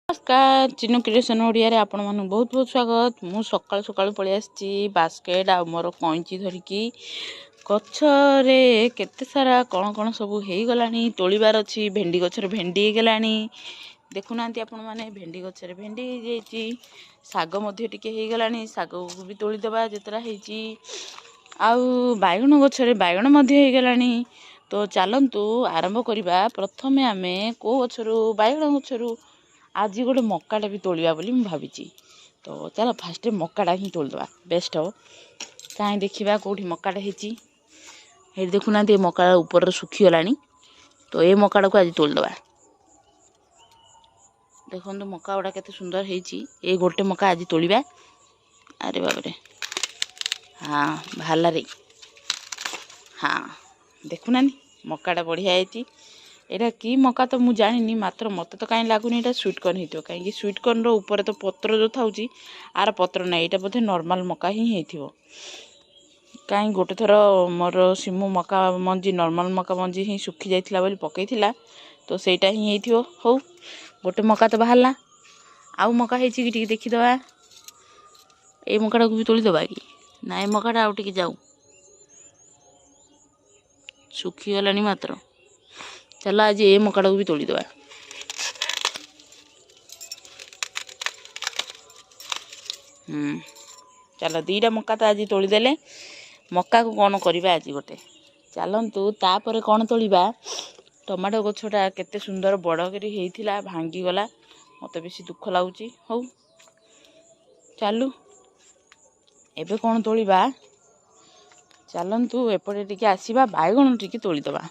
नमस्कार चिन्नू क्रिएशन ओडिया रे आपण मानू बहुत बहुत स्वागत। मु सकाळ सकाळ पळि आछि बास्केट आ मोर कैंची धरिकी गछरे केते सारा कौन कौन सब हेई गलानी तोलिबार अछि। भेंडी गछरे भेंडी हे गलानी देखुनांती आपण माने भेंडी गछरे भेंडी हे जेची साग मध्ये टिके हेई गलानी साग को भी तोली देबा जेतरा हेची आउ बायगण गछरे बायगण मध्ये हेई गलानी। तो चलंतु आरंभ करिबा। प्रथमे आमे को गछरु बायगण गछरु आज गोटे मक्काटा भी तोलिया बोली मैं भावी। तो चलो फास्ट मक्काटा ही तोलदवा बेस्ट हो कहीं देखा कौटी मक्काटा है देखुना मक्का ऊपर सुखीगला। तो ये मक्काटा को आज तोलदवा देखो मक्का गुड़ा केते सुंदर है। गोटे मक्का आज तोलिबा। अरे बाबरे हाँ भाला रे हाँ देखुना मक्काटा बढ़िया है। एटा की मक्का तो मु जानी मात्र मत तो कहीं लगुनि एटा स्वीट कॉर्न होइतो कहीं स्वीट कॉर्न रो ऊपर तो पत्र जो थाउची आर पत्र ना एटा बोधे नॉर्मल मक्का ही हेथिवो। कहीं गोटे थर मोर सिमु मक्का मंजी नॉर्मल मक्का मंजी ही सुखी जाइथिला बोली पकईथिला तो सेटा ही हेथिवो। हो गोटे मक्का तो बाहरला आउ मक्का हेची कि टिके देखि दवा। ए मक्काटा को भी तोली दवा कि ना ए मक्काटा आउ टिके जाऊ सुखी गलानी मात्र। चलो आज ये मक्काटा को भी तोली दवा। चलो दीटा मक्का तो आज तोली देले। मक्का को कौन करवा आज गोटे चलतु तापर कौन तोलिबा। टमाटो गछटा केते सुंदर बड़ करी हेइथिला भांगी गला मते बेसी दुख लाଗୁची। हो चालू एबे कौन तोलिबा। चलतु एपटे टिके आसीबा बायगण टिके तोली दवा।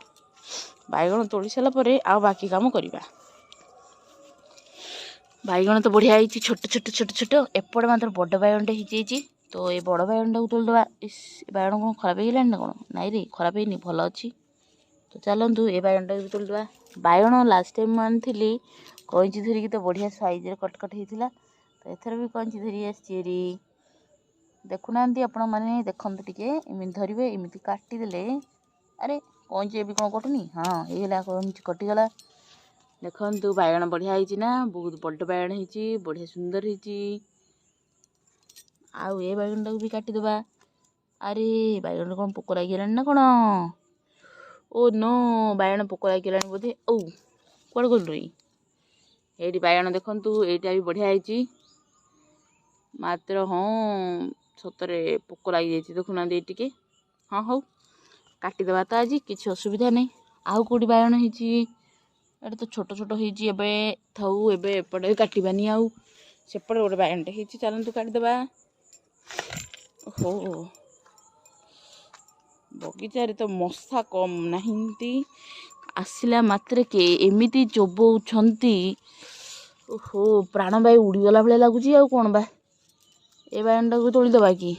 बायगण तोली सारा परे आ बाकी काम करवा। बायगण तो बढ़िया है छोट छोट छोट छोट एपटे मात्र बड़ बायगणटे ही। तो ये बड़ बायगणटा को तोली दवा। बायगण कौन खराब हो गलानी ना कौन नाई रे खराब है भल अच्छी। तो चलतु ये बायगणटा भी तोली दवा। बायगण लास्ट टाइम आनी कैंची धरिकी तो बढ़िया साइज कटकट होता। तो एथर भी कैंची धरी आसरी देखुना आपण मैंने देखते टिके एमती धरवे एमती काटिदेले। अरे कैंची भी कौन कटुनी हाँ ये कैंची कटिगला। देखु बायगण बढ़िया है ना बहुत बड़ बायगण है बढ़िया सुंदर है। आउ ए बायगणटा को भी काटिदेबा। अरे बायगण कौन पोक लगिगलानी ना कौन ओ नो बायगण पोक लगिगलानी बोधे। ओ कौन गलु रही ये बायगण देखु एटा भी बढ़िया है मात्र। हाँ सतरे पोक लगी देखुना टिके हाँ हो काटिदेबा। तो आज किसी असुविधा नहीं। आउ कौटी बायगण है तो छोट छोट होबे थाऊ एबे एपटे काटबानी आउ सेपटे गोटे बायगणटे है चलतु काटिदेबा। हो बगीचारे तो मशा कम नाहिंती आसिला मात्र के एमिति चोबौछंती। ओहो प्राणवायु उड़ीगला भाई लगुच। आ कौन बा ए बायगणटा को तोलीदबा कि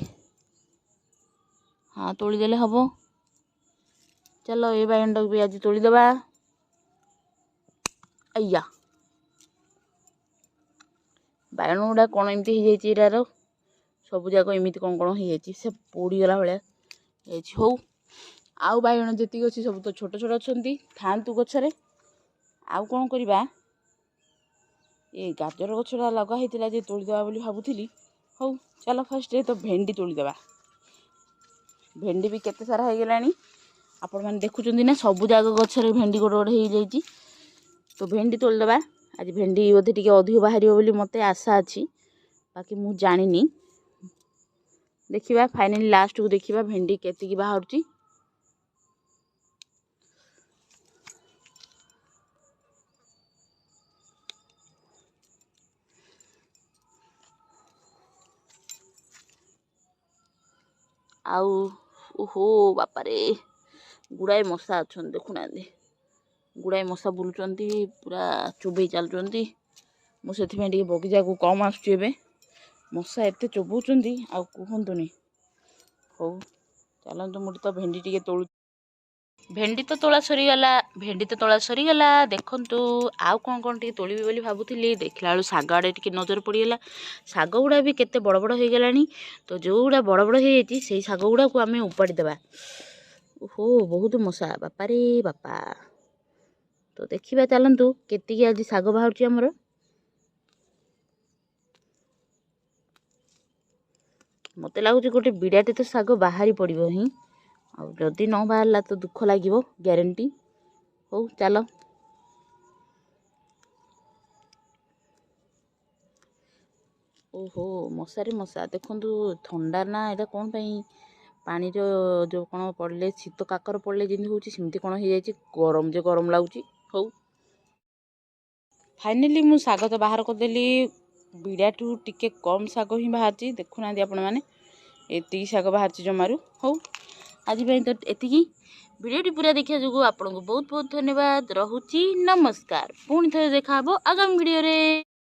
हाँ तोलीदेले हम। चलो ए बायगणटा को भी आज तोलीदबा। अय्या बायगण गुड़ा कौन एमती हो सब जाक एमती कौन कौन हो से पोड़ीगला भाया हो। आउ बायगण जी अच्छी सब तो छोट छोट अच्छा थांतु गछरे आउ कौन करवा। ये गाजर गछटा लगाई जे तोलीदबा बोली भावुली। हो चलो फास्ट तो भेंडी तोलीदबा। भेंडी भी केते सारा हो गलानी आपण मैंने देखुं ना सबू जाक गछरे भेंडी गोटे गोटे हो जाइए। तो भेंडी तोलीदबा आज भेंडी बोधे टिके अधिक बाहर बोली मते आशा अच्छी बाकी मु जानी देखिबा फाइनली लास्ट को देखिबा भेंडी केतिकी बाहरुची। आउ ओहो बापारे गुड़ाए मशा अच्छा देखुना गुड़ाए मशा बुलुचंती पूरा चोबई चलुचंती। मुझे बगीचा को कम आसुचे मशा एत चोबौचंती आ कहतुनी। हो चलतु मुझे तो भेंडी टिके तोलू। भेंडी तो तोला सरीगला भेंडी तो तोला सरीगला। देखु आउ कौन कौन टिके तोलिबी बोली भावुली देखला बेलू शाग आड़े टिके नजर पड़गला। शाग गुड़ा भी केते बड़ बड़ हो गलानी। तो जो गुड़ा बड़ बड़ हो से शाग गुड़ा को आम उपाड़ी देबा। ओहो बहुत मशा बापा रे बापा। तो देखिबा चलतु केतिकी आज शाग बाहर आमर। ମୋତେ ଲାଗୁଛି ଗୋଟେ ବିଡ଼ାଟେ ତ ଶାଗ ବାହାରି ପଡ଼ିବ ହିଁ। ଆଉ ଯଦି ନ ବାହାରିଲା ତ ଦୁଃଖ ଲାଗିବ ଗ୍ୟାରେଣ୍ଟି। ହଉ ଚାଲ। ଓହୋ ମଶାରେ ମଶା ଦେଖନ୍ତୁ। ଥଣ୍ଡା ନା ଏଇଟା କ'ଣ ପାଇଁ? ପାଣିର ଯେଉଁ କ'ଣ ପଡ଼ିଲେ ଶୀତ କାକର ପଡ଼ିଲେ ଯେମିତି ହେଉଛି ସେମିତି କ'ଣ ହେଇଯାଇଛି। ଗରମ ଯେ ଗରମ ଲାଗୁଛି। ହଉ ଫାଇନାଲି ମୁଁ ଶାଗ ତ ବାହାର କରିଦେଲି। ବିଡ଼ାଠୁ ଟିକେ କମ୍ ଶାଗ ହିଁ ବାହାରିଛି। ଦେଖୁନାହାନ୍ତି ଆପଣମାନେ ଏତିକି ଶାଗ ବାହାରିଛି ଜମାରୁ। ହଉ ଆଜି ପାଇଁ ତ ଏତିକି। ଭିଡ଼ିଓଟି ପୁରା ଦେଖିବା ଯୋଗୁଁ ଆପଣଙ୍କୁ ବହୁତ ବହୁତ ଧନ୍ୟବାଦ। ରହୁଛି ନମସ୍କାର। ପୁଣି ଥରେ ଦେଖାହବ ଆଗାମୀ ଭିଡ଼ିଓରେ।